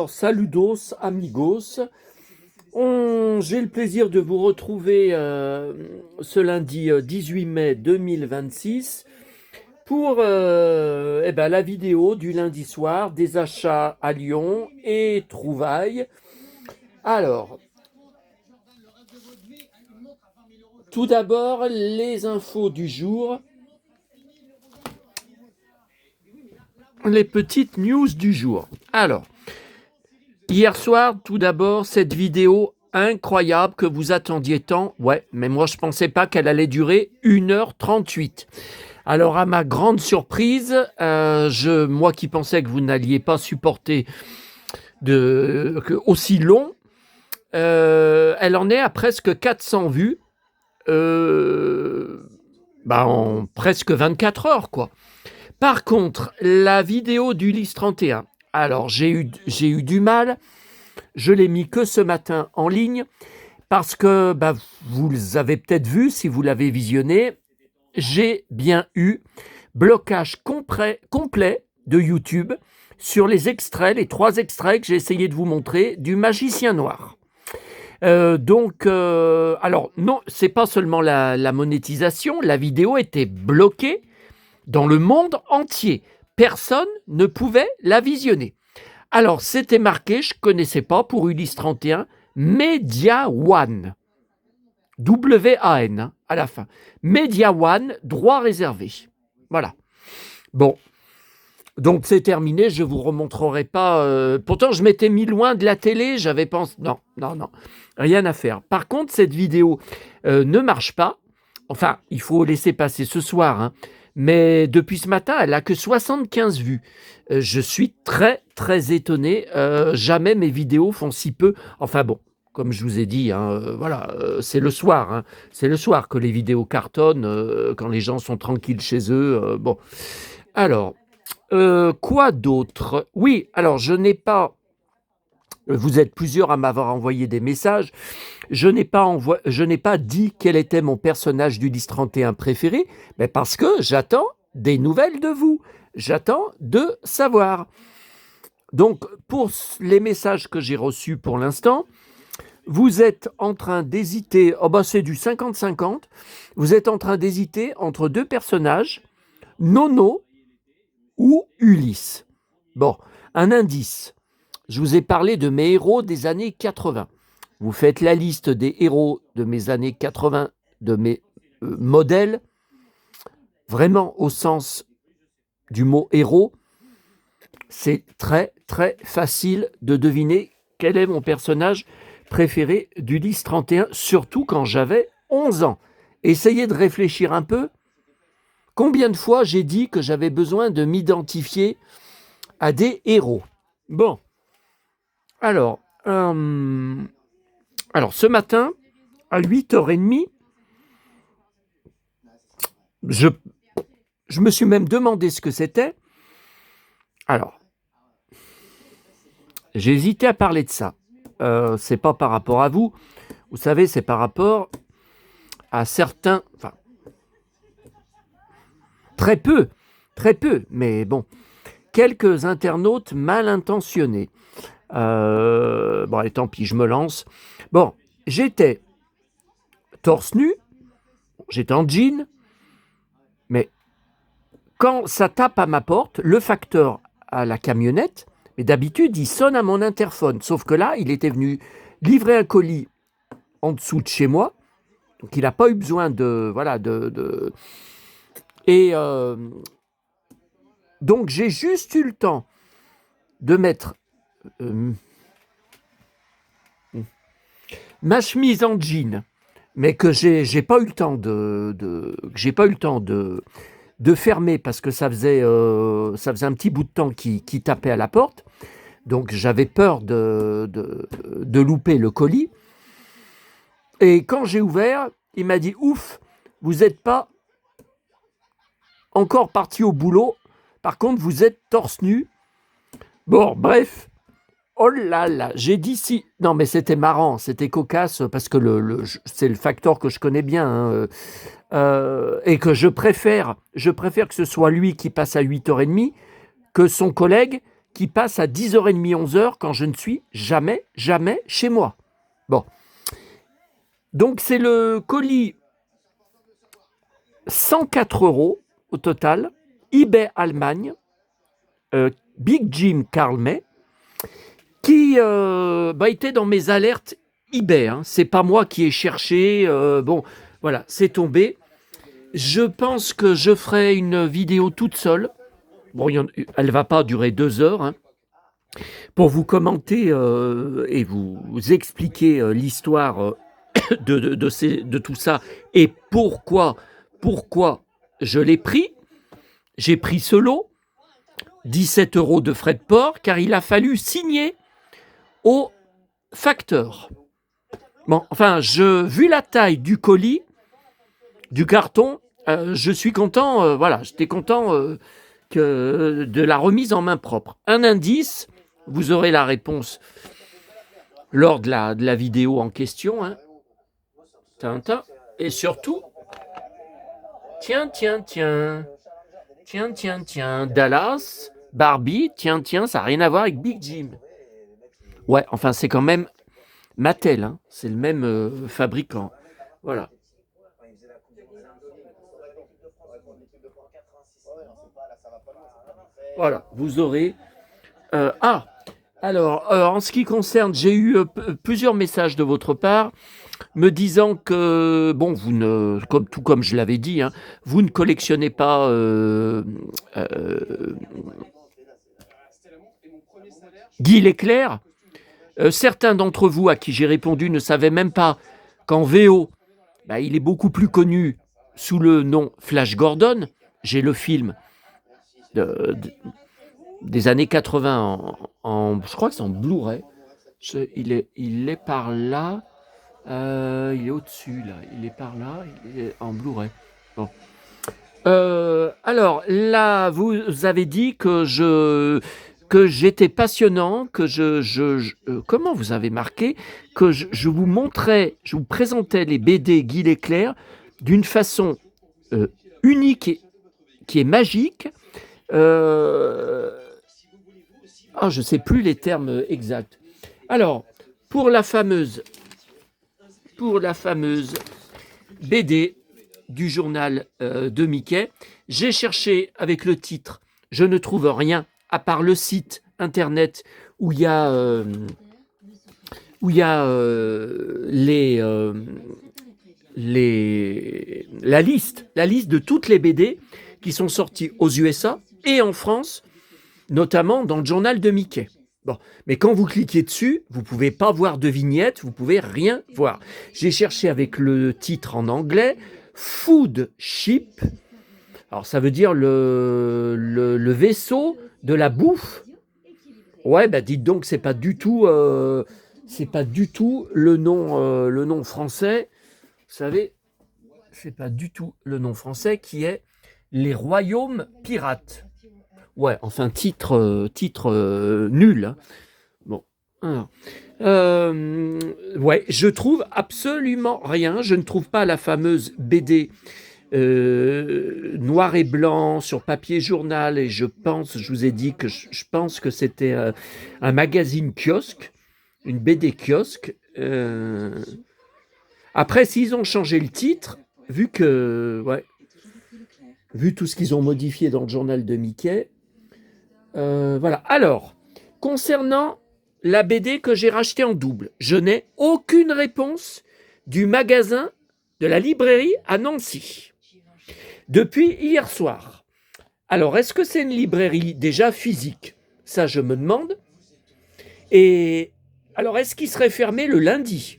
Saludos, amigos. J'ai le plaisir de vous retrouver ce lundi 18 mai 2026 pour la vidéo du lundi soir des achats à Lyon et trouvailles. Alors, tout d'abord, les infos du jour, les petites news du jour. Alors, hier soir, tout d'abord, cette vidéo incroyable que vous attendiez tant. Ouais, mais moi, je ne pensais pas qu'elle allait durer 1h38. Alors, à ma grande surprise, moi qui pensais que vous n'alliez pas supporter aussi long, elle en est à presque 400 vues en presque 24 heures, quoi. Par contre, la vidéo d'Ulysse 31, alors j'ai eu du mal, je l'ai mis que ce matin en ligne, parce que vous avez peut-être vu, si vous l'avez visionné, j'ai bien eu blocage complet de YouTube sur les 3 extraits que j'ai essayé de vous montrer du Magicien Noir. Alors non, c'est pas seulement la monétisation, la vidéo était bloquée dans le monde entier. Personne ne pouvait la visionner. Alors, c'était marqué, je ne connaissais pas, pour Ulysse 31, Media One. W-A-N, à la fin. Media One, droit réservé. Voilà. Bon. Donc, c'est terminé, je ne vous remontrerai pas. Pourtant, je m'étais mis loin de la télé, j'avais pensé... Non. Rien à faire. Par contre, cette vidéo ne marche pas. Enfin, il faut laisser passer ce soir, hein. Mais depuis ce matin, elle n'a que 75 vues. Je suis très, très étonné. Jamais mes vidéos font si peu. Enfin bon, comme je vous ai dit, c'est le soir. Hein. C'est le soir que les vidéos cartonnent, quand les gens sont tranquilles chez eux. Bon. Alors, quoi d'autre? Oui, alors je n'ai pas... Vous êtes plusieurs à m'avoir envoyé des messages. Je n'ai pas dit quel était mon personnage d'Ulysse 31 préféré, mais parce que j'attends des nouvelles de vous. J'attends de savoir. Donc, pour les messages que j'ai reçus pour l'instant, vous êtes en train d'hésiter, c'est du 50-50, vous êtes en train d'hésiter entre 2 personnages, Nono ou Ulysse. Bon, un indice. Je vous ai parlé de mes héros des années 80. Vous faites la liste des héros de mes années 80, de mes modèles, vraiment au sens du mot héros. C'est très, très facile de deviner quel est mon personnage préféré d'Ulysse 31, surtout quand j'avais 11 ans. Essayez de réfléchir un peu. Combien de fois j'ai dit que j'avais besoin de m'identifier à des héros? Bon. Alors, ce matin, à 8h30, je me suis même demandé ce que c'était. Alors, j'ai hésité à parler de ça. C'est pas par rapport à vous. Vous savez, c'est par rapport à certains... Enfin, très peu, mais bon, quelques internautes mal intentionnés. Allez, tant pis, je me lance. Bon, j'étais torse nu, j'étais en jean, mais quand ça tape à ma porte, le facteur à la camionnette, mais d'habitude, il sonne à mon interphone, sauf que là, il était venu livrer un colis en dessous de chez moi, donc il n'a pas eu besoin donc j'ai juste eu le temps de mettre ma chemise en jean, mais que j'ai pas eu le temps de fermer parce que ça faisait un petit bout de temps qui tapait à la porte, donc j'avais peur de louper le colis. Et quand j'ai ouvert, il m'a dit « Ouf, vous n'êtes pas encore parti au boulot, par contre vous êtes torse nu. » Bon, bref. Oh là là, j'ai dit si... Non, mais c'était marrant, c'était cocasse, parce que c'est le facteur que je connais bien, hein, et que je préfère que ce soit lui qui passe à 8h30 que son collègue qui passe à 10h30, 11h quand je ne suis jamais chez moi. Bon. Donc, c'est le colis 104 € au total, eBay Allemagne, Big Jim Karl May, qui était dans mes alertes eBay. Hein. C'est pas moi qui ai cherché. Bon, voilà, c'est tombé. Je pense que je ferai une vidéo toute seule. Bon, elle va pas durer 2 heures. Hein, pour vous commenter et vous expliquer l'histoire de tout ça et pourquoi je l'ai pris. J'ai pris ce lot, 17 € de frais de port, car il a fallu signer au facteur. Bon, enfin, vu la taille du colis, du carton, je suis content, j'étais content de la remise en main propre. Un indice, vous aurez la réponse lors de la vidéo en question. Hein. Tintin. Et surtout, tiens, Dallas, Barbie, tiens, ça n'a rien à voir avec Big Jim. Ouais, enfin, c'est quand même Mattel, hein, c'est le même fabricant. Voilà. Voilà, vous aurez... alors, en ce qui concerne, j'ai eu plusieurs messages de votre part me disant que, bon, tout comme je l'avais dit, hein, vous ne collectionnez pas Guy Leclerc. Certains d'entre vous à qui j'ai répondu ne savaient même pas qu'en VO, il est beaucoup plus connu sous le nom Flash Gordon. J'ai le film des années 80 je crois que c'est en Blu-ray. Il est par là. Il est au-dessus, là. Il est par là. Il est en Blu-ray. Bon. Alors, là, vous avez dit que j'étais passionnant, que comment vous avez marqué que je vous montrais, je vous présentais les BD Guy Leclerc d'une façon unique et qui est magique. Je ne sais plus les termes exacts. Alors, pour la fameuse BD du journal de Mickey, j'ai cherché avec le titre « Je ne trouve rien » à part le site internet où il y a, la liste de toutes les BD qui sont sorties aux USA et en France, notamment dans le journal de Mickey. Bon, mais quand vous cliquez dessus, vous ne pouvez pas voir de vignette, vous ne pouvez rien voir. J'ai cherché avec le titre en anglais, Food Ship. Alors ça veut dire le vaisseau de la bouffe. Ouais, dites donc, c'est pas du tout le nom français. Vous savez, c'est pas du tout le nom français qui est Les Royaumes Pirates. Ouais, enfin, titre nul. Hein. Bon. Alors, ouais, je trouve absolument rien. Je ne trouve pas la fameuse BD noir et blanc sur papier journal. Et je vous ai dit que je pense que c'était un magazine kiosque, une BD kiosque. Après, s'ils ont changé le titre, vu tout ce qu'ils ont modifié dans le journal de Mickey, voilà. Alors, concernant la BD que j'ai rachetée en double, je n'ai aucune réponse du magasin de la librairie à Nancy depuis hier soir. Alors, est-ce que c'est une librairie déjà physique? Ça, je me demande. Et alors, est-ce qu'il serait fermé le lundi?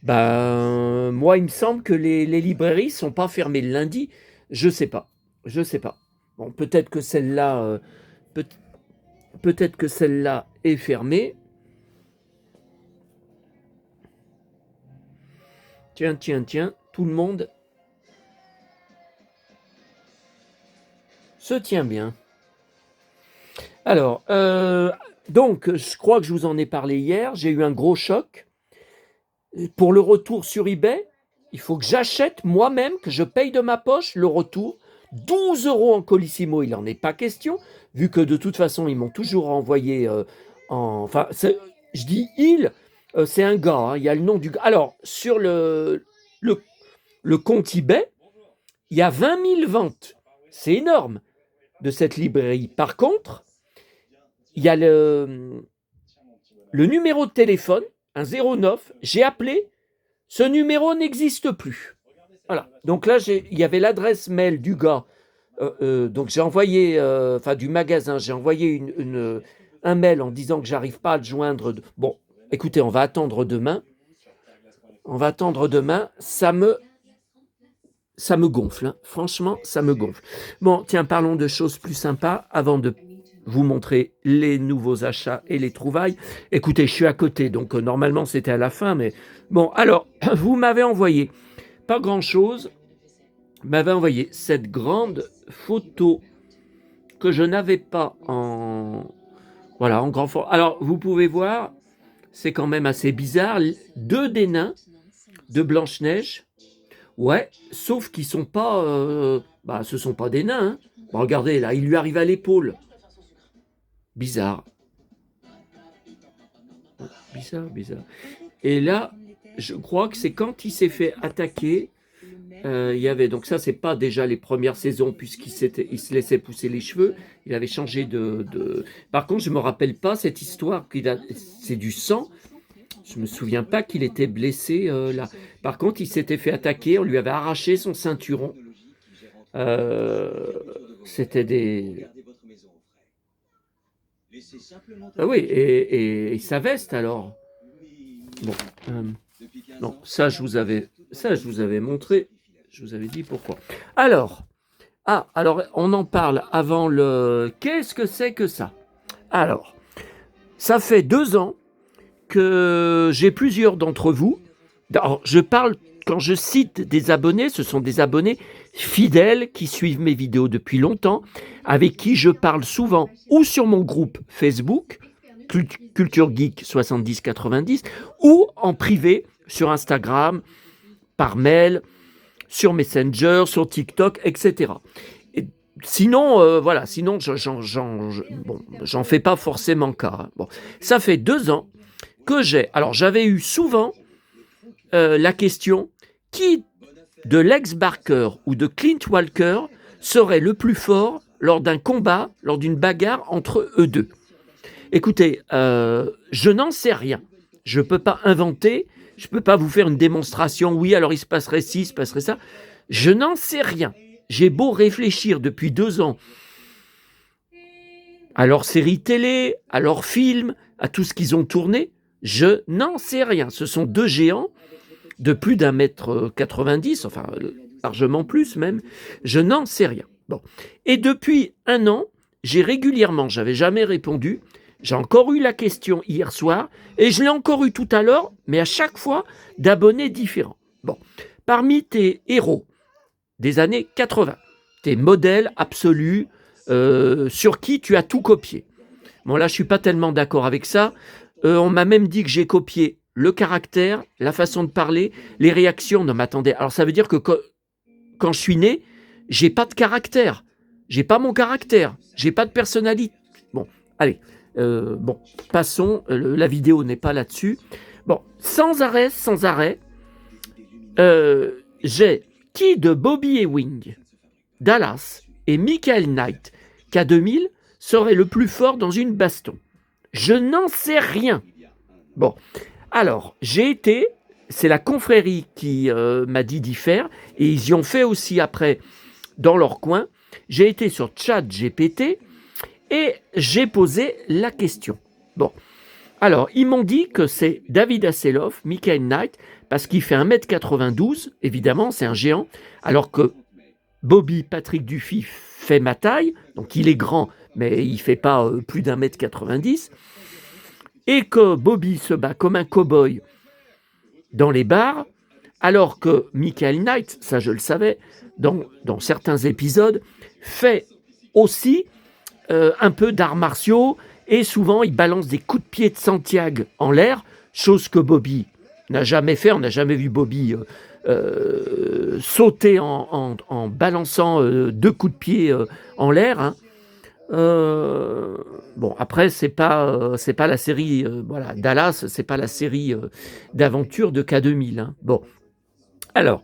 Moi, il me semble que les librairies ne sont pas fermées le lundi. Je sais pas. Bon, peut-être que celle-là... Peut-être que celle-là est fermée. Tiens, tout le monde se tient bien. Alors, donc, je crois que je vous en ai parlé hier. J'ai eu un gros choc. Pour le retour sur eBay, il faut que j'achète moi-même, que je paye de ma poche le retour 12 € en Colissimo, il n'en est pas question, vu que de toute façon, ils m'ont toujours envoyé enfin, je dis il, c'est un gars, hein, il y a le nom du gars. Alors, sur le compte eBay, il y a 20 000 ventes. C'est énorme de cette librairie. Par contre, il y a le numéro de téléphone, un 09, j'ai appelé, ce numéro n'existe plus. Voilà. Donc là, il y avait l'adresse mail du gars. Donc j'ai envoyé, du magasin, j'ai envoyé un mail en disant que j'arrive pas à le joindre. Bon, écoutez, on va attendre demain. Ça me gonfle, hein. Franchement, ça me gonfle. Bon, tiens, parlons de choses plus sympas avant de vous montrer les nouveaux achats et les trouvailles. Écoutez, je suis à côté, donc normalement c'était à la fin, mais bon, alors, vous m'avez envoyé pas grand-chose, m'avait envoyé cette grande photo que je n'avais pas en grand format. Alors, vous pouvez voir, c'est quand même assez bizarre, 2 des nains de Blanche-Neige. Ouais, sauf qu'ils sont pas, ce sont pas des nains, hein. Bon, regardez, là, il lui arrive à l'épaule. Bizarre. Bizarre. Et là, je crois que c'est quand il s'est fait attaquer, il y avait, donc ça, c'est pas déjà les premières saisons, puisqu'il se laissait pousser les cheveux, il avait changé de... Par contre, je me rappelle pas cette histoire, c'est du sang. Je me souviens pas qu'il était blessé là. Par contre, il s'était fait attaquer, on lui avait arraché son ceinturon. C'était des... Ah oui, et sa veste alors. Bon, non, ça je vous avais montré, je vous avais dit pourquoi. Alors, on en parle avant le... Qu'est-ce que c'est que ça? Alors, ça fait 2 ans que j'ai plusieurs d'entre vous. Alors, je parle, quand je cite des abonnés, ce sont des abonnés fidèles qui suivent mes vidéos depuis longtemps, avec qui je parle souvent ou sur mon groupe Facebook, Culture Geek 7090, ou en privé sur Instagram, par mail, sur Messenger, sur TikTok, etc. Et sinon, j'en fais pas forcément cas, hein. Bon, ça fait 2 ans que j'avais eu souvent la question, qui de Lex Barker ou de Clint Walker serait le plus fort lors d'un combat, lors d'une bagarre entre eux deux? Écoutez, je n'en sais rien. Je ne peux pas inventer, je ne peux pas vous faire une démonstration, oui, alors il se passerait ci, il se passerait ça. Je n'en sais rien. J'ai beau réfléchir depuis 2 ans à leurs séries télé, à leurs films, à tout ce qu'ils ont tourné, je n'en sais rien. Ce sont 2 géants de plus d'1,90 m, enfin largement plus même. Je n'en sais rien. Bon. Et depuis 1 an, j'avais jamais répondu, j'ai encore eu la question hier soir, et je l'ai encore eu tout à l'heure, mais à chaque fois d'abonnés différents. Bon. Parmi tes héros des années 80, tes modèles absolus, sur qui tu as tout copié. Bon, là, je ne suis pas tellement d'accord avec ça. On m'a même dit que j'ai copié le caractère, la façon de parler, les réactions. Non, mais attendez, alors ça veut dire que quand je suis né, j'ai pas de caractère. J'ai pas mon caractère. J'ai pas de personnalité. Bon, allez. Passons. La vidéo n'est pas là-dessus. Bon, sans arrêt, j'ai qui de Bobby Ewing, Dallas et Michael Knight, K2000, serait le plus fort dans une baston? Je n'en sais rien. Bon, alors, c'est la confrérie qui m'a dit d'y faire, et ils y ont fait aussi après dans leur coin. J'ai été sur ChatGPT et j'ai posé la question. Bon, alors, ils m'ont dit que c'est David Hasselhoff, Michael Knight, parce qu'il fait 1,92 m, évidemment, c'est un géant, alors que Bobby Patrick Dufy fait ma taille, donc il est grand, mais il ne fait pas plus d'1,90 m, et que Bobby se bat comme un cow-boy dans les bars, alors que Michael Knight, ça je le savais, dans certains épisodes, fait aussi un peu d'arts martiaux, et souvent il balance des coups de pied de Santiago en l'air, chose que Bobby n'a jamais fait. On n'a jamais vu Bobby sauter en balançant 2 coups de pied en l'air, hein. Bon, après, c'est pas la série, voilà, Dallas, c'est pas la série d'aventure de K2000, hein. Bon, alors,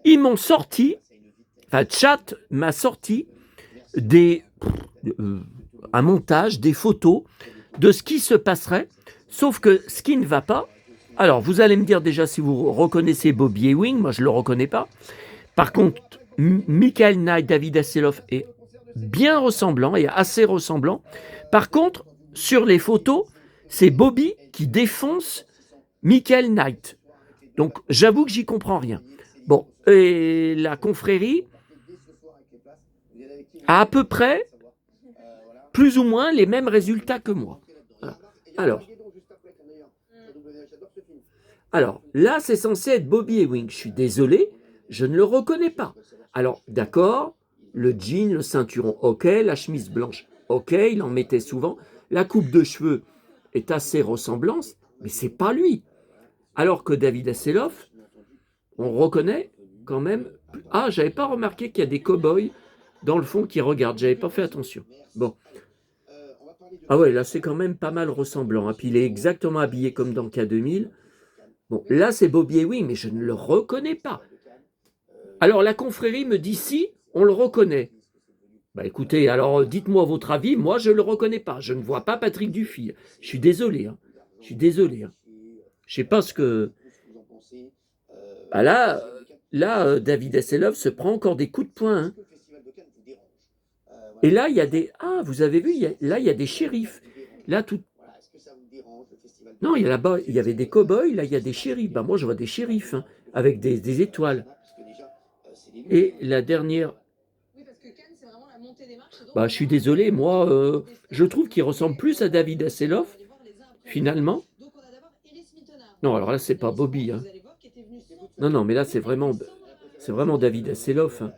ils m'ont sorti, enfin, Chat m'a sorti des, un montage, des photos de ce qui se passerait, sauf que ce qui ne va pas. Alors, vous allez me dire déjà si vous reconnaissez Bobby Ewing, moi je le reconnais pas. Par contre, Michael Knight, David Hasselhoff est bien ressemblant et assez ressemblant. Par contre, sur les photos, c'est Bobby qui défonce Michael Knight. Donc, j'avoue que j'y comprends rien. Bon, et la confrérie a à peu près, plus ou moins, les mêmes résultats que moi. Voilà. Alors, là, c'est censé être Bobby Ewing. Je suis désolé, je ne le reconnais pas. Alors, d'accord, le jean, le ceinturon, ok, la chemise blanche, ok, il en mettait souvent. La coupe de cheveux est assez ressemblante, mais c'est pas lui. Alors que David Hasselhoff, on reconnaît quand même. Ah, j'avais pas remarqué qu'il y a des cow-boys dans le fond qui regardent, j'avais pas fait attention. Bon. Ah ouais, là c'est quand même pas mal ressemblant, hein. Puis il est exactement habillé comme dans K2000. Bon, là c'est Bobby Ewing, mais je ne le reconnais pas. Alors la confrérie me dit si, on le reconnaît. Bah écoutez, alors dites-moi votre avis, moi je ne le reconnais pas, je ne vois pas Patrick Dufy. Je suis désolé, hein. Je suis désolé, hein. Je sais pas ce que... Bah là, David Hasselhoff se prend encore des coups de poing, hein. Et là, il y a des... Ah, vous avez vu, là, il y a des shérifs. Là, tout... Non, il y a là-bas, il y avait des cow-boys, là, il y a des shérifs. Bah, moi, je vois des shérifs, hein, avec des étoiles. Et la dernière... Bah, je suis désolé, moi, je trouve qu'il ressemble plus à David Hasselhoff, finalement. Non, alors là, c'est pas Bobby, hein. Non, mais là, c'est vraiment David Hasselhoff, hein.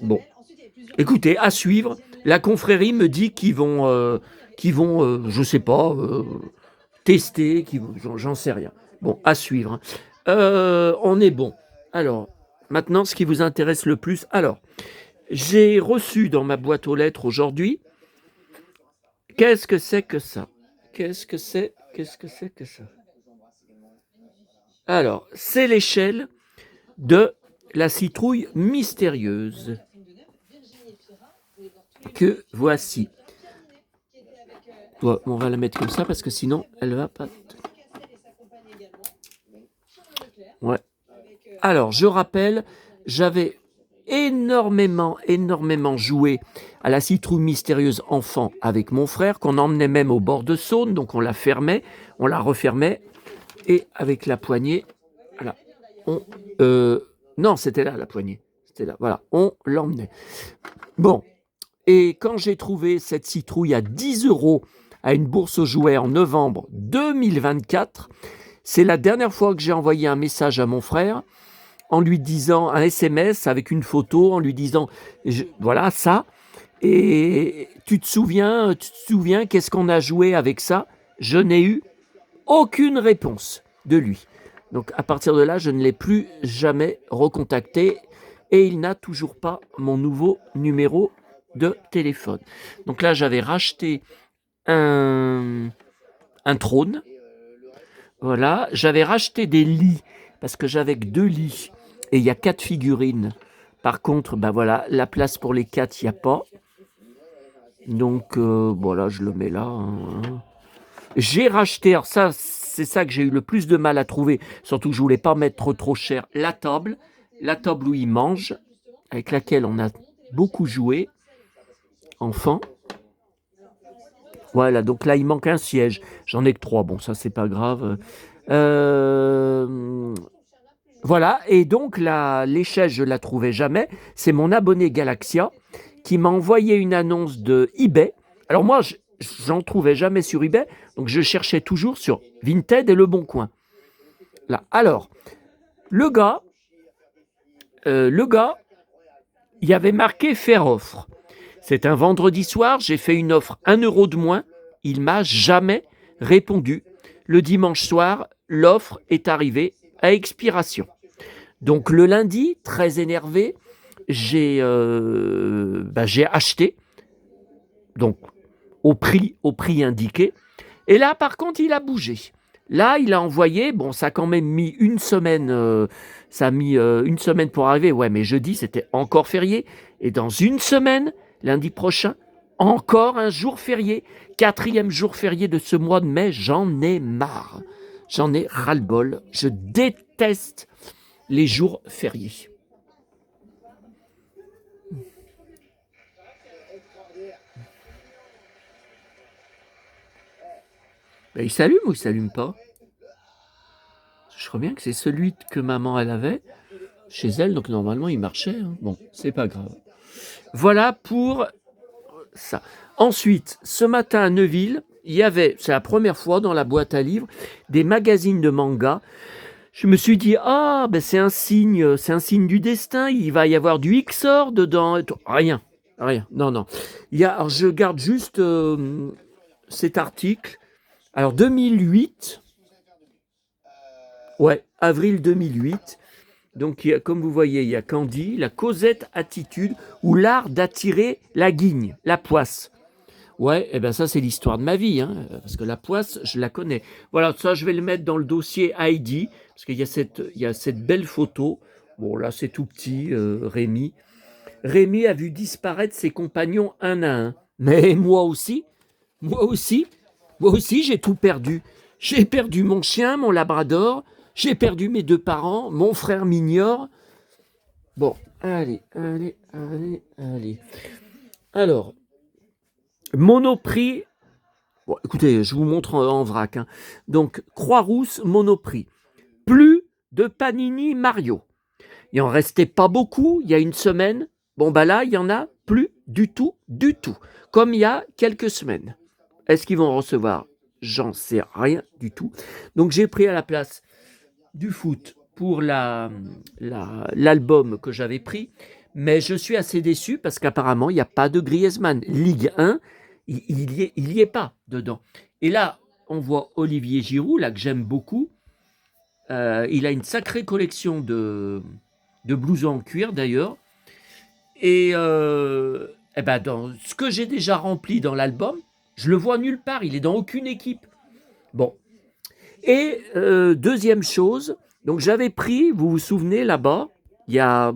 Bon, écoutez, à suivre. La confrérie me dit qu'ils vont, je sais pas, tester, j'en sais rien. Bon, à suivre, hein. On est bon. Alors, maintenant, ce qui vous intéresse le plus. Alors, j'ai reçu dans ma boîte aux lettres aujourd'hui. Qu'est-ce que c'est que ça? Qu'est-ce que c'est que ça? Alors, c'est l'échelle de la citrouille mystérieuse que voici. On va la mettre comme ça parce que sinon elle va pas. Ouais. Alors, je rappelle, j'avais énormément joué à la citrouille mystérieuse enfant avec mon frère, qu'on emmenait même au bord de Saône, donc on la fermait, on la refermait, et avec la poignée, voilà, non, c'était là la poignée, c'était là, voilà, on l'emmenait. Bon, et quand j'ai trouvé cette citrouille à 10 € à une bourse aux jouets en novembre 2024, c'est la dernière fois que j'ai envoyé un message à mon frère en lui disant, un SMS avec une photo, en lui disant, voilà ça, et tu te souviens, qu'est-ce qu'on a joué avec ça? Je n'ai eu aucune réponse de lui. Donc à partir de là, je ne l'ai plus jamais recontacté et il n'a toujours pas mon nouveau numéro de téléphone. Donc là, j'avais racheté un trône. Voilà, j'avais racheté des lits parce que j'avais que 2 lits et il y a 4 figurines. Par contre, ben voilà, la place pour les 4, il n'y a pas. Donc voilà, je le mets là, hein. J'ai racheté, alors ça, c'est ça que j'ai eu le plus de mal à trouver, surtout que je voulais pas mettre trop cher, la table où il mange, avec laquelle on a beaucoup joué, enfant. Voilà, donc là, il manque un siège. J'en ai que 3, bon, ça, c'est pas grave. Voilà, et donc l'échelle, je la trouvais jamais. C'est mon abonné Galaxia qui m'a envoyé une annonce de eBay. Alors moi, j'en trouvais jamais sur eBay, donc je cherchais toujours sur Vinted et Le Bon Coin. Là, alors, le gars, il y avait marqué faire offre. C'est un vendredi soir, j'ai fait une offre 1 € de moins. Il m'a jamais répondu. Le dimanche soir, l'offre est arrivée à expiration. Donc le lundi, très énervé, j'ai acheté, donc au prix indiqué. Et là, par contre, il a bougé. Là, il a envoyé, bon, ça a quand même mis une semaine, ça a mis une semaine pour arriver. Ouais, mais jeudi, c'était encore férié. Et dans une semaine, lundi prochain, encore un jour férié. 4e jour férié de ce mois de mai, j'en ai marre. J'en ai ras-le-bol. Je déteste les jours fériés. Ben, il s'allume ou il s'allume pas? Je crois bien que c'est celui que maman elle avait chez elle, donc normalement il marchait. Hein. Bon, c'est pas grave. Voilà pour ça. Ensuite, ce matin à Neuville, il y avait, c'est la première fois dans la boîte à livres, des magazines de manga. Je me suis dit, ah, ben c'est un signe du destin, il va y avoir du XOR dedans. Rien, non, non. Alors je garde juste cet article. Alors 2008, ouais, avril 2008. Donc, comme vous voyez, il y a Candy, la Cosette attitude ou l'art d'attirer la guigne, la poisse. Ouais, et ben ça, c'est l'histoire de ma vie, hein, parce que la poisse, je la connais. Voilà, ça, je vais le mettre dans le dossier Heidi, parce qu'il y a cette belle photo. Bon, là, c'est tout petit, Rémi. Rémi a vu disparaître ses compagnons un à un. Mais moi aussi, moi aussi, moi aussi, j'ai tout perdu. J'ai perdu mon chien, mon labrador, j'ai perdu mes 2 parents, mon frère m'ignore. Bon, allez. Alors, Monoprix. Bon, écoutez, je vous montre en vrac. Hein. Donc, Croix-Rousse, Monoprix. Plus de Panini Mario. Il en restait pas beaucoup il y a une semaine. Bon, bah là, il y en a plus du tout. Comme il y a quelques semaines. Est-ce qu'ils vont recevoir? J'en sais rien du tout. Donc, j'ai pris à la place du foot pour l'album que j'avais pris, mais je suis assez déçu parce qu'apparemment, il n'y a pas de Griezmann. Ligue 1, il y est pas dedans. Et là, on voit Olivier Giroud, là que j'aime beaucoup. Il a une sacrée collection de blousons en cuir d'ailleurs. Et ben dans ce que j'ai déjà rempli dans l'album, je le vois nulle part. Il est dans aucune équipe. Bon, et deuxième chose, donc j'avais pris, vous vous souvenez là-bas, il y a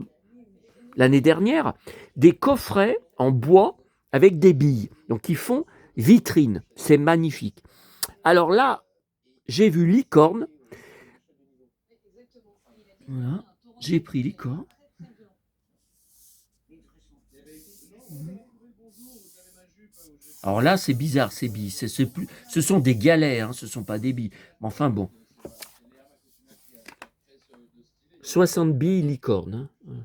l'année dernière, des coffrets en bois avec des billes, donc qui font vitrine. C'est magnifique. Alors là, j'ai vu licorne. Voilà, j'ai pris licorne. Alors là, c'est bizarre, ces billes. Ce sont des galets, hein, ce ne sont pas des billes. Mais enfin bon. 60 billes licorne. Hein.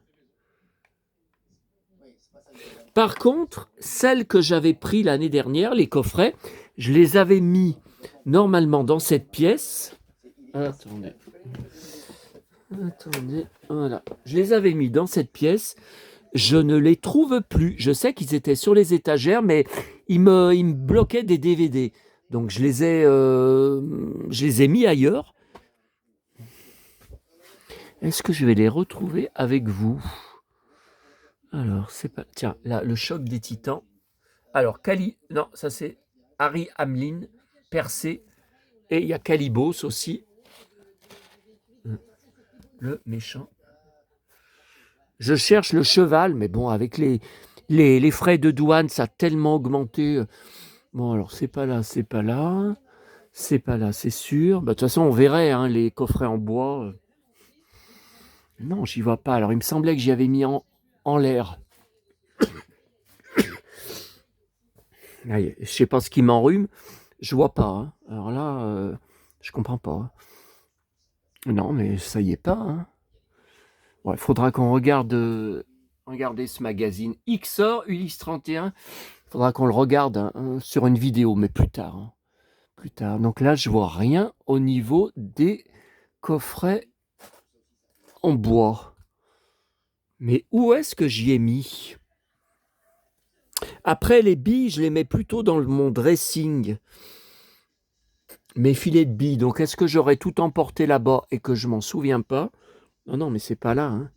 Par contre, celles que j'avais pris l'année dernière, les coffrets, je les avais mis normalement dans cette pièce. Attendez, voilà. Je les avais mis dans cette pièce. Je ne les trouve plus. Je sais qu'ils étaient sur les étagères, mais ils me bloquaient des DVD. Donc je les ai mis ailleurs. Est-ce que je vais les retrouver avec vous? Alors, c'est pas... Tiens, là, le choc des titans. Alors, non, ça c'est Harry Hamlin, Percé. Et il y a Calibos aussi. Le méchant. Je cherche le cheval, mais bon, avec les frais de douane, ça a tellement augmenté. Bon, alors, c'est pas là. C'est sûr. Bah, de toute façon, on verrait hein, les coffrets en bois. Non, j'y vois pas. Alors, il me semblait que j'y avais mis en l'air. Je sais pas ce qui m'enrhume. Je vois pas. Hein. Alors là, je comprends pas. Hein. Non, mais ça y est pas. Hein. Il faudra qu'on regarde regardez ce magazine XOR Ulysse 31. Il faudra qu'on le regarde hein, sur une vidéo, mais plus tard. Hein. Plus tard. Donc là, je vois rien au niveau des coffrets en bois. Mais où est-ce que j'y ai mis? Après, les billes, je les mets plutôt dans mon dressing. mes filets de billes. Donc, est-ce que j'aurais tout emporté là-bas et que je m'en souviens pas? Non, non, mais c'est pas là, hein.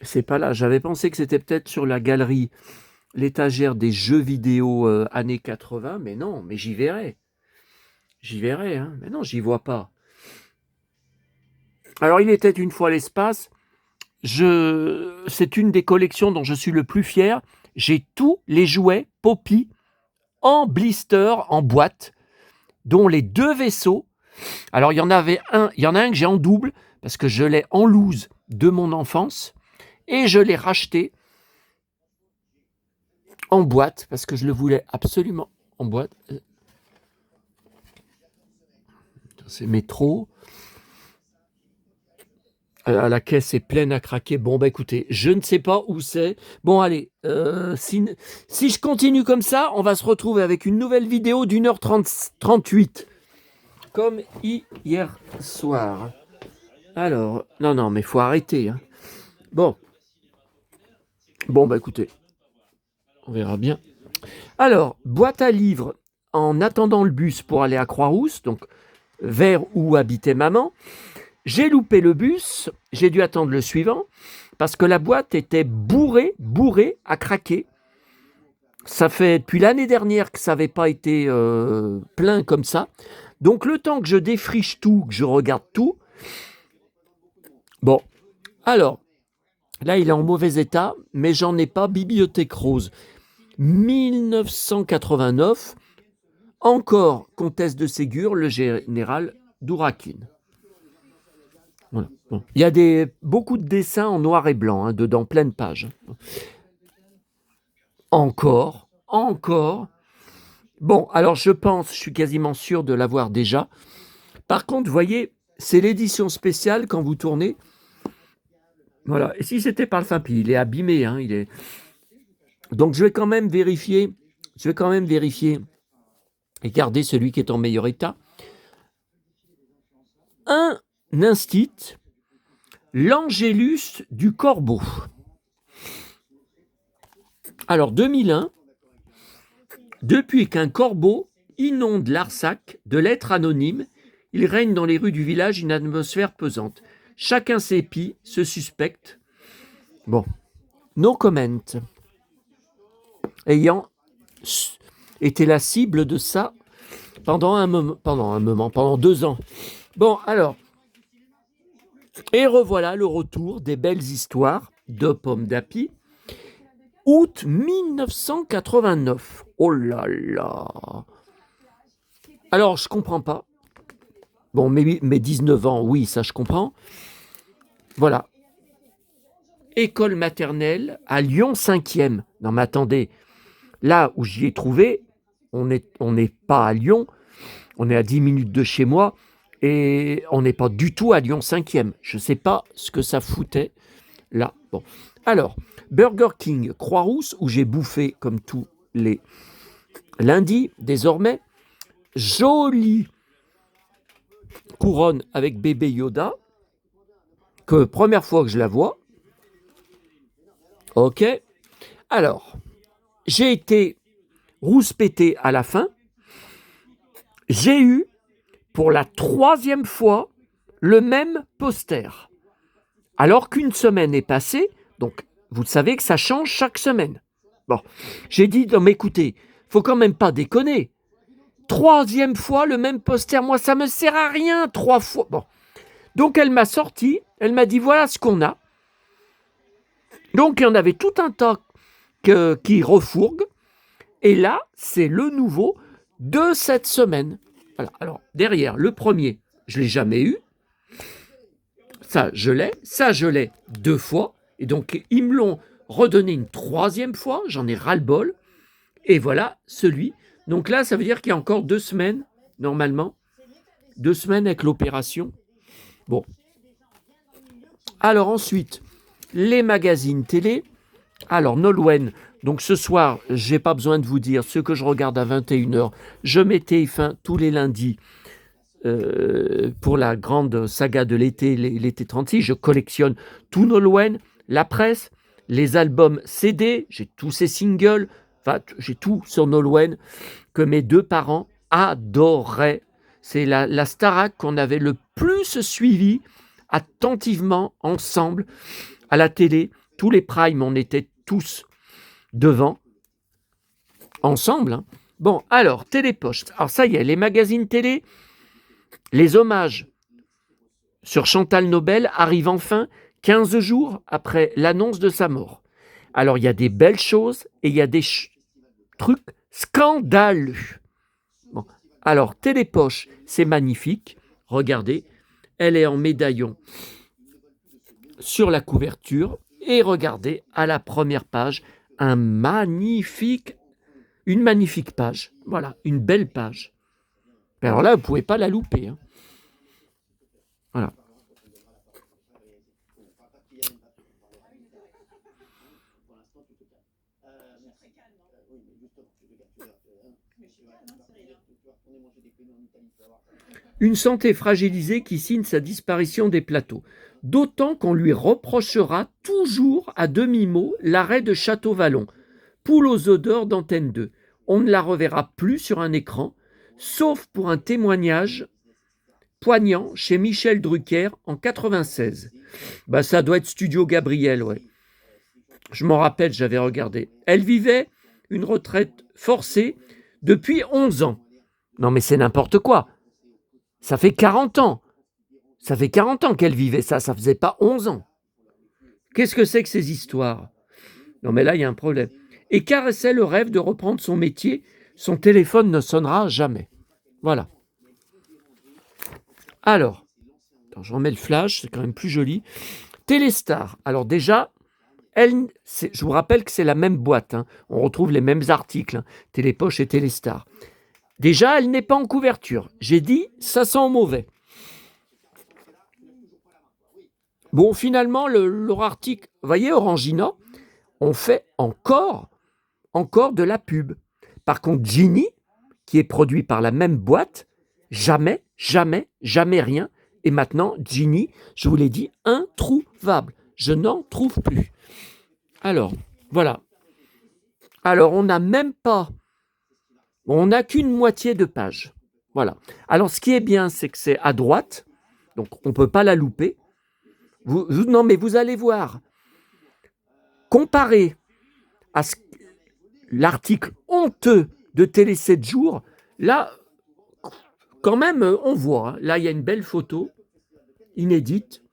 C'est pas là. J'avais pensé que c'était peut-être sur la galerie, l'étagère des jeux vidéo années 80, mais non, mais j'y verrai. J'y verrai, hein. Mais non, j'y vois pas. Alors, il était une fois l'espace. C'est une des collections dont je suis le plus fier. J'ai tous les jouets Poppy en blister, en boîte, dont les 2 vaisseaux. Alors, il y en a un que j'ai en double, parce que je l'ai en loose de mon enfance, et je l'ai racheté en boîte, parce que je le voulais absolument en boîte. C'est métro. La caisse est pleine à craquer. Bon, bah écoutez, je ne sais pas où c'est. Bon, allez, si je continue comme ça, on va se retrouver avec une nouvelle vidéo d'1h38, comme hier soir. Alors, non, mais faut arrêter, hein. Bon, bah écoutez, on verra bien. Alors, boîte à livres en attendant le bus pour aller à Croix-Rousse, donc vers où habitait maman. J'ai loupé le bus, j'ai dû attendre le suivant, parce que la boîte était bourrée à craquer. Ça fait depuis l'année dernière que ça n'avait pas été plein comme ça. Donc le temps que je défriche tout, que je regarde tout, bon, alors, là il est en mauvais état, mais j'en ai pas. Bibliothèque rose, 1989, encore comtesse de Ségur, le général d'Ouraquine. Voilà. Bon. Il y a beaucoup de dessins en noir et blanc, hein, dedans, pleine page. Encore. Bon, alors je suis quasiment sûr de l'avoir déjà. Par contre, vous voyez, c'est l'édition spéciale quand vous tournez. Voilà. Et si c'était parfum, puis il est abîmé, hein, Donc je vais quand même vérifier et garder celui qui est en meilleur état. Un instit, l'Angélus du Corbeau. Alors 2001, depuis qu'un corbeau inonde l'Arsac de lettres anonymes, il règne dans les rues du village une atmosphère pesante. Chacun s'épie, se suspecte. Bon, no comment. Ayant été la cible de ça pendant 2 ans. Bon, alors, et revoilà le retour des belles histoires de Pomme d'Api. Août 1989. Oh là là. Alors, je comprends pas. Bon, mes 19 ans, oui, ça je comprends. Voilà. École maternelle à Lyon 5e. Non, mais attendez. Là où j'y ai trouvé, on n'est pas à Lyon. On est à 10 minutes de chez moi. Et on n'est pas du tout à Lyon 5e. Je ne sais pas ce que ça foutait là. Bon. Alors, Burger King Croix-Rousse, où j'ai bouffé comme tous les lundis, désormais. Jolie couronne avec bébé Yoda, que première fois que je la vois. Ok. Alors, j'ai été rouspété à la fin. J'ai eu, pour la 3e fois, le même poster. Alors qu'une semaine est passée, donc vous savez que ça change chaque semaine. Bon, j'ai dit, non mais écoutez, faut quand même pas déconner. 3e fois le même poster, moi ça me sert à rien 3 fois. Bon, donc elle m'a sorti, elle m'a dit voilà ce qu'on a. Donc il y en avait tout un tas qui refourguent, et là c'est le nouveau de cette semaine. Voilà. Alors derrière le premier, je l'ai jamais eu. Ça je l'ai 2 fois, et donc ils me l'ont redonné une 3e fois. J'en ai ras-le-bol. Et voilà celui. Donc là, ça veut dire qu'il y a encore 2 semaines, normalement. 2 semaines avec l'opération. Bon. Alors ensuite, les magazines télé. Alors Nolwenn, donc ce soir, j'ai pas besoin de vous dire ce que je regarde à 21h. Je mets TF1 tous les lundis pour la grande saga de l'été, l'été 36. Je collectionne tout Nolwenn, la presse, les albums CD, j'ai tous ces singles. Enfin, j'ai tout sur Nolwenn que mes 2 parents adoraient. C'est la Starac qu'on avait le plus suivi attentivement ensemble à la télé. Tous les primes, on était tous devant, ensemble. Hein. Bon, alors, Télépoche. Alors ça y est, les magazines télé, les hommages sur Chantal Nobel arrivent enfin 15 jours après l'annonce de sa mort. Alors, il y a des belles choses et il y a des trucs scandaleux. Bon. Alors, Télépoche, c'est magnifique. Regardez, elle est en médaillon sur la couverture. Et regardez, à la première page, une magnifique page. Voilà, une belle page. Alors là, vous ne pouvez pas la louper. Hein. Voilà. Une santé fragilisée qui signe sa disparition des plateaux. D'autant qu'on lui reprochera toujours à demi-mot l'arrêt de Château-Vallon. Poule aux odeurs d'Antenne 2. On ne la reverra plus sur un écran, sauf pour un témoignage poignant chez Michel Drucker en 96. Bah, ça doit être Studio Gabriel, ouais. Je m'en rappelle, j'avais regardé. Elle vivait une retraite forcée depuis 11 ans. Non mais c'est n'importe quoi. Ça fait 40 ans. Ça fait 40 ans qu'elle vivait ça, ça faisait pas 11 ans. Qu'est-ce que c'est que ces histoires? Non mais là, il y a un problème. Et caressait le rêve de reprendre son métier, son téléphone ne sonnera jamais. Voilà. Alors, attends, je remets le flash, c'est quand même plus joli. Téléstar. Alors déjà, je vous rappelle que c'est la même boîte. Hein. On retrouve les mêmes articles, hein. Télépoche et Téléstar. Déjà, elle n'est pas en couverture. J'ai dit, ça sent mauvais. Bon, finalement, leur article, vous voyez, Orangina, on fait encore de la pub. Par contre, Gini, qui est produit par la même boîte, jamais rien. Et maintenant, Gini, je vous l'ai dit, introuvable. Je n'en trouve plus. Alors, voilà. Alors, on n'a même pas... On n'a qu'une moitié de page. Voilà. Alors, ce qui est bien, c'est que c'est à droite. Donc, on ne peut pas la louper. Non, mais vous allez voir. Comparé à l'article honteux de Télé 7 jours, là, quand même, on voit. Hein. Là, il y a une belle photo, inédite.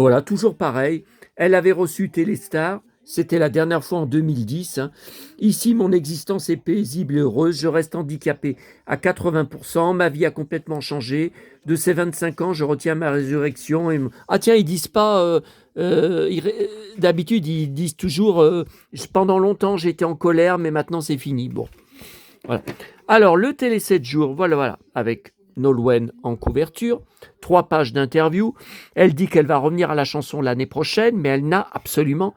Voilà, toujours pareil. Elle avait reçu Téléstar. C'était la dernière fois en 2010. Hein. Ici, mon existence est paisible et heureuse. Je reste handicapé à 80%. Ma vie a complètement changé. De ces 25 ans, je retiens ma résurrection. Ah tiens, ils disent pas... d'habitude, ils disent toujours pendant longtemps, j'étais en colère, mais maintenant, c'est fini. Bon. Voilà. Alors, le Télé 7 jours, voilà, avec Nolwenn en couverture. 3 pages d'interview. Elle dit qu'elle va revenir à la chanson l'année prochaine, mais elle n'a absolument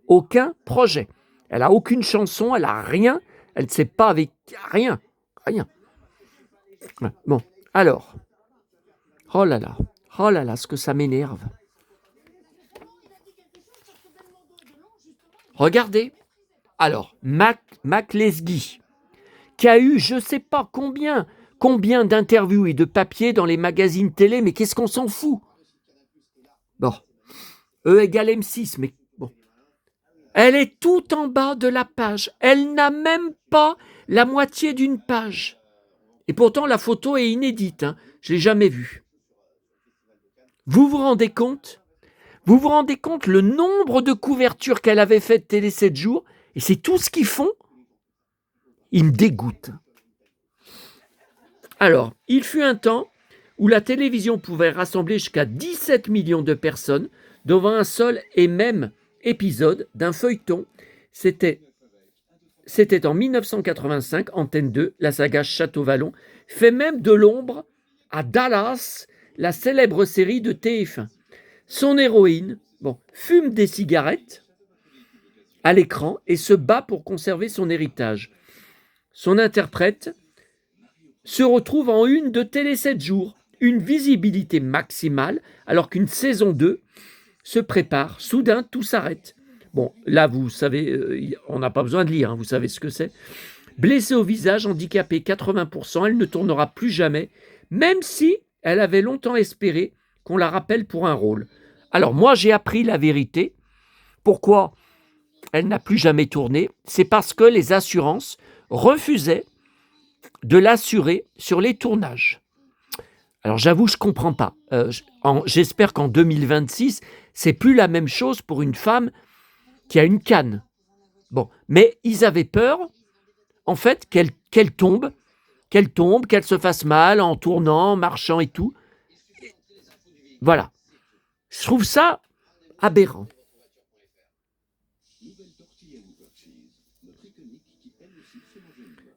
aucun projet. Elle n'a aucune chanson, elle n'a rien. Elle ne sait pas avec rien. Bon, alors. Oh là là, ce que ça m'énerve. Regardez. Alors, Mac Lesguy, qui a eu je ne sais pas combien d'interviews et de papiers dans les magazines télé, mais qu'est-ce qu'on s'en fout? Bon, E égale M6, mais bon. Elle est tout en bas de la page. Elle n'a même pas la moitié d'une page. Et pourtant, la photo est inédite. Hein. Je ne l'ai jamais vue. Vous vous rendez compte? Vous vous rendez compte le nombre de couvertures qu'elle avait faites Télé 7 jours? Et c'est tout ce qu'ils font? Ils me dégoûtent. Alors, il fut un temps où la télévision pouvait rassembler jusqu'à 17 millions de personnes devant un seul et même épisode d'un feuilleton. C'était en 1985, Antenne 2, la saga Château-Vallon, fait même de l'ombre à Dallas, la célèbre série de TF1. Son héroïne, fume des cigarettes à l'écran et se bat pour conserver son héritage. Son interprète se retrouve en une de Télé 7 jours, une visibilité maximale, alors qu'une saison 2 se prépare. Soudain, tout s'arrête. Bon, là, vous savez, on n'a pas besoin de lire, hein, vous savez ce que c'est. Blessée au visage, handicapée 80%, elle ne tournera plus jamais, même si elle avait longtemps espéré qu'on la rappelle pour un rôle. Alors moi, j'ai appris la vérité. Pourquoi elle n'a plus jamais tourné? C'est parce que les assurances refusaient de l'assurer sur les tournages. Alors j'avoue, je ne comprends pas. J'espère qu'en 2026, c'est plus la même chose pour une femme qui a une canne. Bon, mais ils avaient peur, en fait, qu'elle tombe, qu'elle se fasse mal en tournant, marchant et tout. Voilà. Je trouve ça aberrant.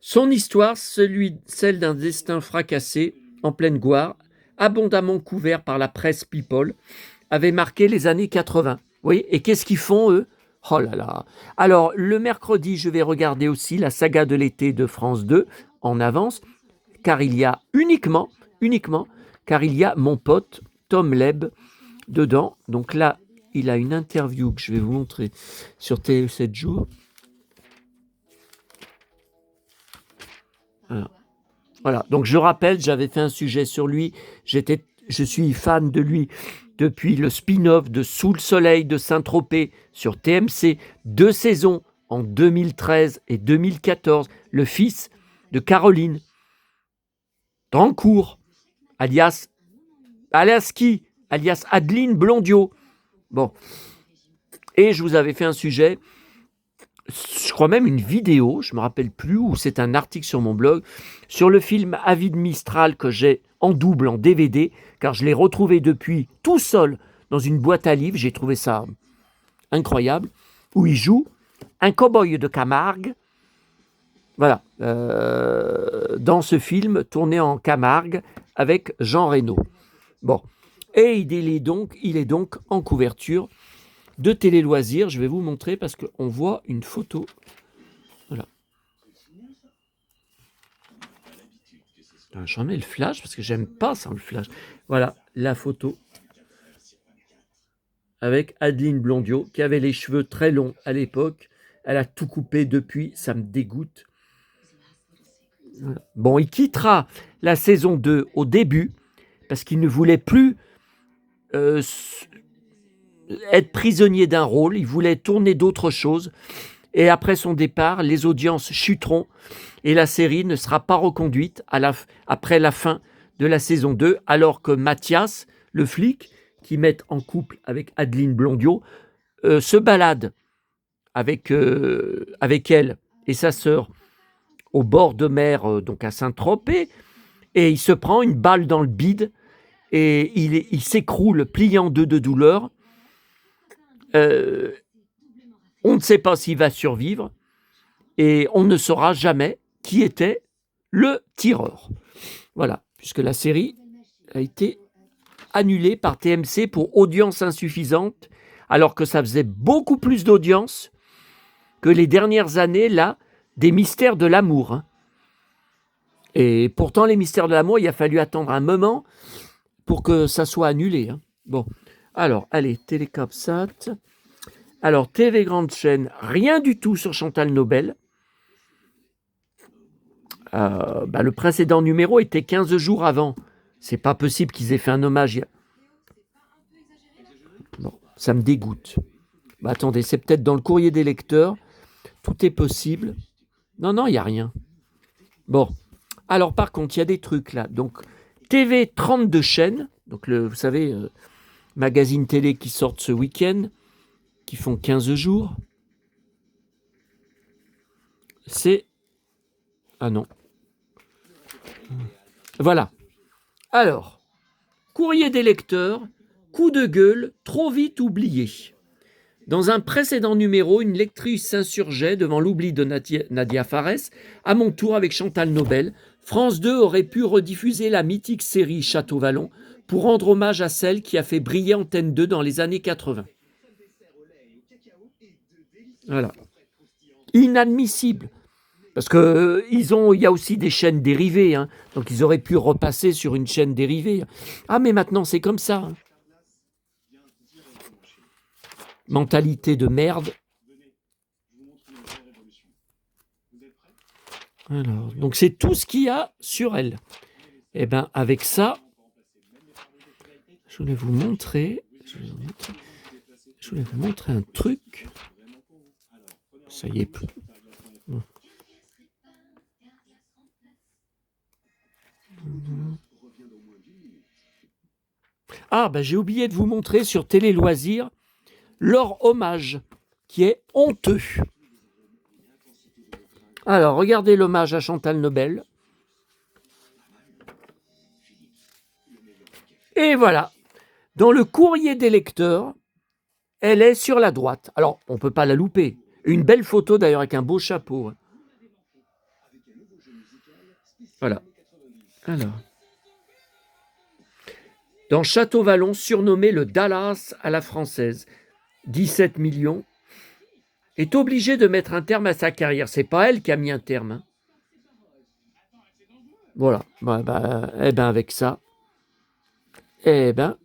Son histoire, celle d'un destin fracassé, en pleine gloire, abondamment couvert par la presse People, avait marqué les années 80. Oui, et qu'est-ce qu'ils font, eux? Oh là là. Alors, le mercredi, je vais regarder aussi la saga de l'été de France 2 en avance, car il y a uniquement, car il y a mon pote Tom Leb dedans. Donc là, il a une interview que je vais vous montrer sur TF 7 jours. Voilà. Donc je rappelle, j'avais fait un sujet sur lui. Je suis fan de lui depuis le spin-off de Sous le soleil de Saint-Tropez sur TMC, 2 saisons en 2013 et 2014. Le fils de Caroline Drancourt, alias qui, alias Adeline Blondiot. Bon. Et je vous avais fait un sujet, je crois même une vidéo, je ne me rappelle plus, ou c'est un article sur mon blog, sur le film Avis de Mistral que j'ai en double, en DVD, car je l'ai retrouvé depuis tout seul dans une boîte à livres, j'ai trouvé ça incroyable, où il joue un cow-boy de Camargue, voilà, dans ce film tourné en Camargue avec Jean Reno. Bon, et il est donc en couverture de Télé Loisirs. Je vais vous montrer parce qu'on voit une photo. Voilà. J'en mets le flash parce que j'aime pas ça, le flash. Voilà la photo avec Adeline Blondiot qui avait les cheveux très longs à l'époque. Elle a tout coupé depuis, ça me dégoûte. Voilà. Bon, il quittera la saison 2 au début parce qu'il ne voulait plus être prisonnier d'un rôle, il voulait tourner d'autres choses. Et après son départ, les audiences chuteront et la série ne sera pas reconduite après la fin de la saison 2, alors que Mathias, le flic, qui met en couple avec Adeline Blondiot, se balade avec elle et sa sœur au bord de mer, donc à Saint-Tropez, et il se prend une balle dans le bide et il s'écroule, plié en deux de douleur. On ne sait pas s'il va survivre et on ne saura jamais qui était le tireur. Voilà, puisque la série a été annulée par TMC pour audience insuffisante, alors que ça faisait beaucoup plus d'audience que les dernières années, là, des mystères de l'amour. Hein. Et pourtant, les mystères de l'amour, il a fallu attendre un moment pour que ça soit annulé. Hein. Bon, alors, allez, Télécapsat. Alors, TV Grande Chaîne, rien du tout sur Chantal Nobel. Le précédent numéro était 15 jours avant. C'est pas possible qu'ils aient fait un hommage. Bon, ça me dégoûte. Attendez, c'est peut-être dans le courrier des lecteurs. Tout est possible. Non, il n'y a rien. Bon. Alors, par contre, il y a des trucs là. Donc, TV 32 chaînes. Donc, vous savez, magazine télé qui sortent ce week-end, qui font 15 jours. C'est... Ah non. Voilà. Alors, courrier des lecteurs, coup de gueule, trop vite oublié. Dans un précédent numéro, une lectrice s'insurgeait devant l'oubli de Nadia Fares. À mon tour, avec Chantal Nobel, France 2 aurait pu rediffuser la mythique série Château Vallon pour rendre hommage à celle qui a fait briller Antenne 2 dans les années 80. Voilà. Inadmissible. Parce que il y a aussi des chaînes dérivées, hein. Donc ils auraient pu repasser sur une chaîne dérivée. Ah, mais maintenant c'est comme ça. Hein. Mentalité de merde Alors, donc c'est tout ce qu'il y a sur elle. Et bien, avec ça, je voulais vous montrer un truc. Ça y est plus. Ah, ben j'ai oublié de vous montrer sur Télé Loisirs leur hommage, qui est honteux. Alors, regardez l'hommage à Chantal Nobel. Et voilà. Dans le courrier des lecteurs, elle est sur la droite. Alors, on ne peut pas la louper. Une belle photo d'ailleurs avec un beau chapeau. Voilà. Alors. Dans Château-Vallon, surnommé le Dallas à la française, 17 millions, est obligée de mettre un terme à sa carrière. C'est pas elle qui a mis un terme. Hein. Voilà. Eh ben avec ça. Eh ben.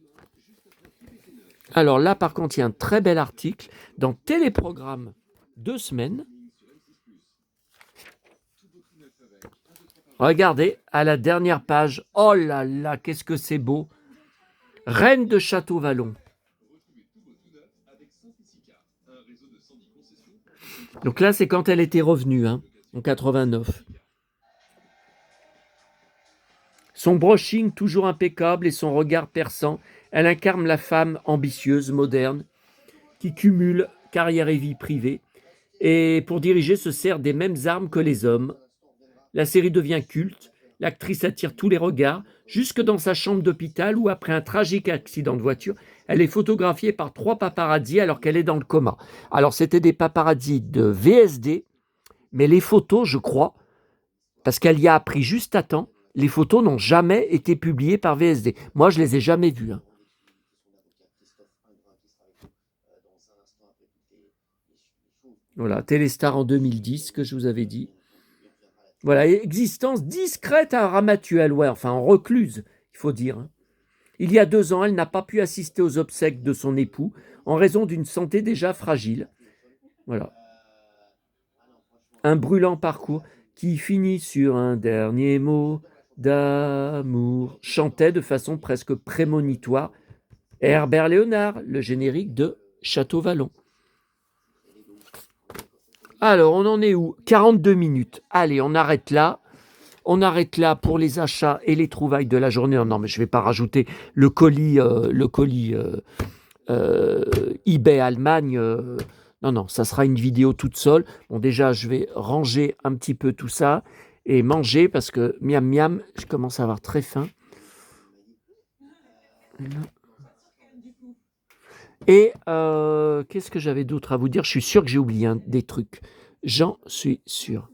Alors là, par contre, il y a un très bel article dans Téléprogramme 2 semaines. Regardez, à la dernière page. Oh là là, qu'est-ce que c'est beau. Reine de Château-Vallon. Donc là, c'est quand elle était revenue, hein, en 89. Son brushing toujours impeccable et son regard perçant, elle incarne la femme ambitieuse, moderne, qui cumule carrière et vie privée, et pour diriger se sert des mêmes armes que les hommes. La série devient culte, l'actrice attire tous les regards, jusque dans sa chambre d'hôpital où, après un tragique accident de voiture, elle est photographiée par 3 paparazzis alors qu'elle est dans le coma. Alors c'était des paparazzis de VSD, mais les photos, je crois, parce qu'elle y a appris juste à temps, les photos n'ont jamais été publiées par VSD. Moi, je les ai jamais vues. Hein. Voilà, Téléstar en 2010, que je vous avais dit. Voilà, existence discrète à Ramatuelle, ouais, enfin en recluse, il faut dire. Hein. Il y a 2 ans, elle n'a pas pu assister aux obsèques de son époux en raison d'une santé déjà fragile. Voilà. Un brûlant parcours qui finit sur un dernier mot d'amour, chantait de façon presque prémonitoire Herbert Léonard, le générique de Château-Vallon. Alors, on en est où? 42 minutes. Allez, on arrête là. On arrête là pour les achats et les trouvailles de la journée. Non, mais je ne vais pas rajouter le colis eBay Allemagne. Non, non, ça sera une vidéo toute seule. Bon, déjà, je vais ranger un petit peu tout ça et manger parce que miam miam, je commence à avoir très faim. Et qu'est-ce que j'avais d'autre à vous dire? Je suis sûr que j'ai oublié des trucs. J'en suis sûr.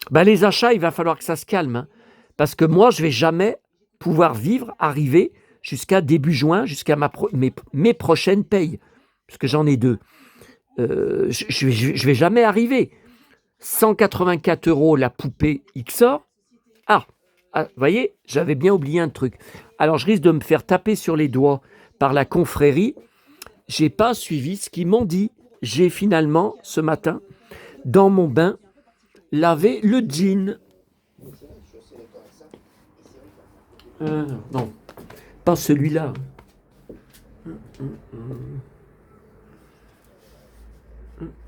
Ben, les achats, il va falloir que ça se calme. Hein, parce que moi, je ne vais jamais pouvoir arriver jusqu'à début juin, jusqu'à mes prochaines payes. Parce que j'en ai 2. Je ne vais jamais arriver. 184 € la poupée XOR. Vous voyez, j'avais bien oublié un truc. Alors, je risque de me faire taper sur les doigts par la confrérie. J'ai pas suivi ce qu'ils m'ont dit. J'ai finalement, ce matin, dans mon bain, lavé le jean. Non, pas celui-là.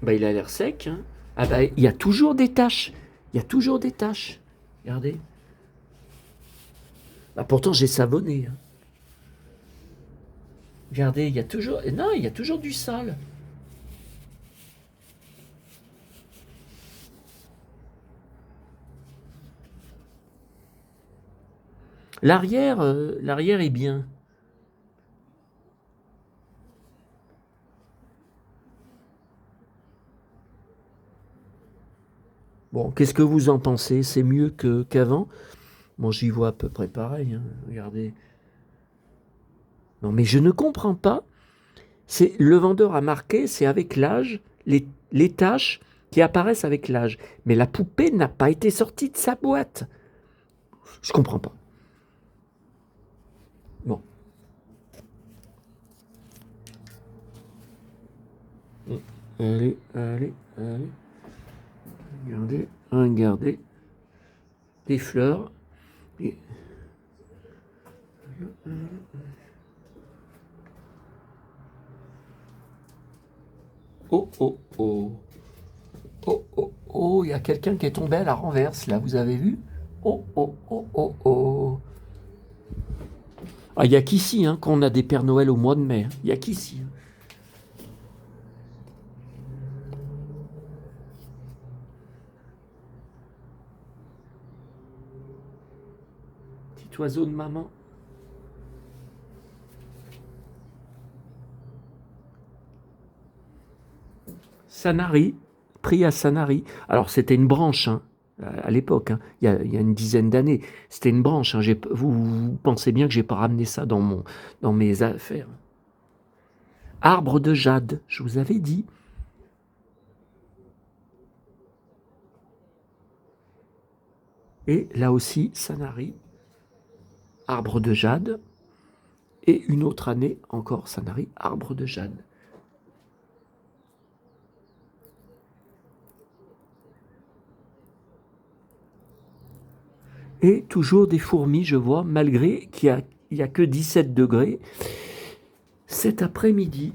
Bah, il a l'air sec. Hein. Ah bah, il y a toujours des taches. Il y a toujours des taches. Regardez. Bah, pourtant, j'ai savonné. Hein. Regardez, il y a toujours... Non, il y a toujours du sale. L'arrière est bien. Bon, qu'est-ce que vous en pensez? C'est mieux qu'avant? Bon, j'y vois à peu près pareil. Hein. Regardez. Non, mais je ne comprends pas. C'est le vendeur a marqué, c'est avec l'âge, les taches qui apparaissent avec l'âge. Mais la poupée n'a pas été sortie de sa boîte. Je comprends pas. Bon. Allez, allez, allez. Regardez, regardez. Des fleurs. Et... Oh, oh, oh. Oh, oh, oh, il y a quelqu'un qui est tombé à la renverse, là, vous avez vu? Oh, oh, oh, oh, oh. Ah, il n'y a qu'ici hein, qu'on a des Pères Noël au mois de mai. Il n'y a qu'ici. Petit oiseau de maman. Sanary, pris à Sanary. Alors c'était une branche hein, à l'époque, hein, il y a une dizaine d'années. C'était une branche. Hein, vous pensez bien que j'ai pas ramené ça dans mes affaires. Arbre de jade, je vous avais dit. Et là aussi, Sanary, arbre de jade. Et une autre année, encore Sanary, arbre de jade. Et toujours des fourmis, je vois, malgré qu'il n'y a que 17 degrés cet après-midi.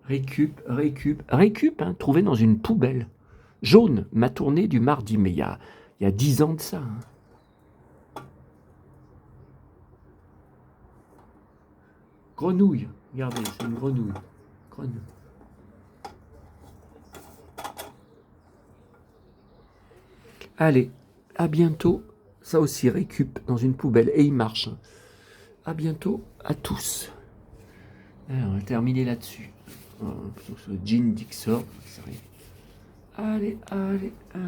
Récup, hein, trouvé dans une poubelle. Jaune, ma tournée du mardi, mais il y a 10 ans de ça. Hein. Grenouille, regardez, c'est une grenouille. Grenouille. Allez, à bientôt. Ça aussi, récup dans une poubelle et il marche. À bientôt à tous. Alors, on va terminer là-dessus. Jean Dixon. Allez, allez, allez.